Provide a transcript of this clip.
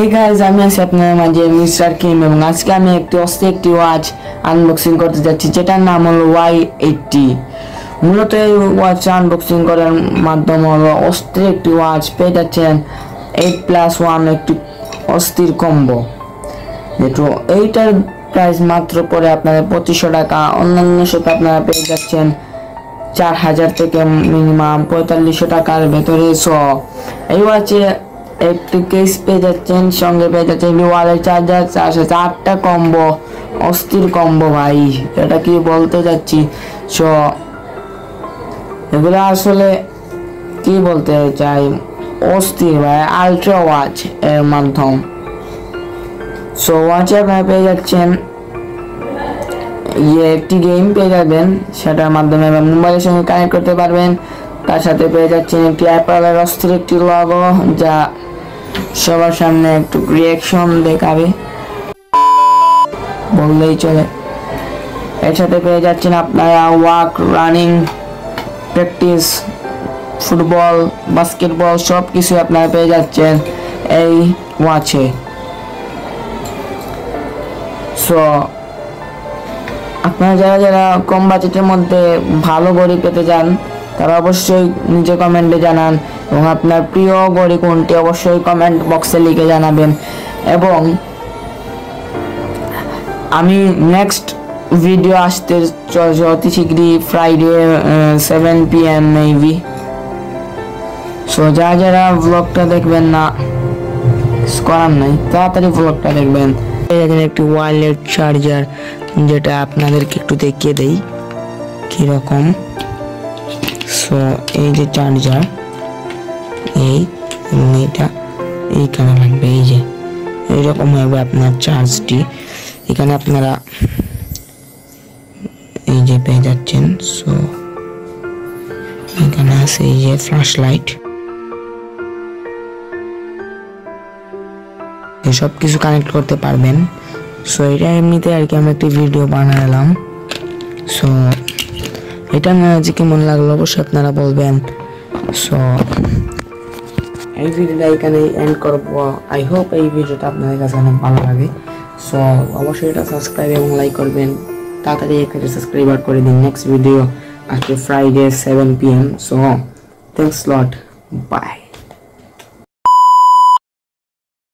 Hey guys, আমি আছি আপনাদের মাঝে মিস্টার কিম এবং আজকে আমি একটি ওয়াচ আনবক্সিং করতে যাচ্ছি যেটার নাম হলো Y80। মূলত এই ওয়াচ আনবক্সিং করার মাধ্যম হলো অস্থির একটি ওয়াচ পেয়ে যাচ্ছেন 8+1 একটি অস্থির কম্বো। যেটা এইটার প্রাইস মাত্র পড়ে আপনাদের 2500 টাকা। অন্যান্য শপে আপনারা পেয়ে যাচ্ছেন 4000 থেকে মিনিমাম 4500 টাকার ভেতরে। এই ওয়াচে একটি কেস পেয়ে যাচ্ছেন, সঙ্গে পেয়ে যাচ্ছেন ওয়ালের চার্জার, 4টা কম্বো, অস্থির কম্বো ভাই, এটা কি বলতে যাচ্ছি। এগুলো আসলে কি বলতে চাই, অস্থির ভাই, আলট্রা ওয়াচ এর মাধ্যম। ওয়াচে আপনারা পেয়ে যাচ্ছেন একটি গেম পেয়ে যাবেন, সেটার মাধ্যমে মোবাইলের সঙ্গে কানেক্ট করতে পারবেন। তার সাথে পেয়ে যাচ্ছেন একটি অ্যাপলের অস্থির একটি লগো, যা সবার সামনে একটু রিয়াকশন দেখাবে বললেই চলে। এর সাথে পেয়ে যাচ্ছেন আপনারা walk, running, practice, football, basketball সব কিছু আপনারা পেয়ে যাচ্ছেন এই ওয়াচে। আপনারা যারা কম বাজেটের মধ্যে ভালো ঘড়ি পেতে চান তারা অবশ্যই নিচে কমেন্টে জানান, এবং আপনার প্রিয় ঘড়ি কোনটি অবশ্যই কমেন্ট বক্সে লিখে জানাবেন। এবং আমি নেক্সট ভিডিও আসতে চলছে অতি শীঘ্রই, ফ্রাইডে 7 PM মেবি। যারা ব্লগটা দেখবেন না, করার নাই, তাড়াতাড়ি ব্লগটা দেখবেন। এখানে একটি ওয়্যারলেস চার্জার, যেটা আপনাদেরকে একটু দেখিয়ে দেই কিরকম। এই যে চার্জার, এইটা এইখানে লাগবে, এই যে এইরকম হবে আপনার চার্জটি। এখানে আপনারা এই যে পেয়ে যাচ্ছেন। এখানে আছে এই যে ফ্ল্যাশ লাইট, সব কিছু কানেক্ট করতে পারবেন। এটা এমনিতে আর কি আমি একটি ভিডিও বানালাম। এটা না যে কেমন লাগলো অবশ্যই আপনারা বলবেন। এই ভিডিওটা এখানে এন্ড করবো। আই হোপ এই ভিডিওটা আপনাদের কাছে অনেক ভালো লাগে। অবশ্যই এটা সাবস্ক্রাইব এবং লাইক করবেন, তাড়াতাড়ি এখানে সাবস্ক্রাইবার করে দিন। নেক্সট ভিডিও আজকে Friday 7 PM। Thanks lot, by.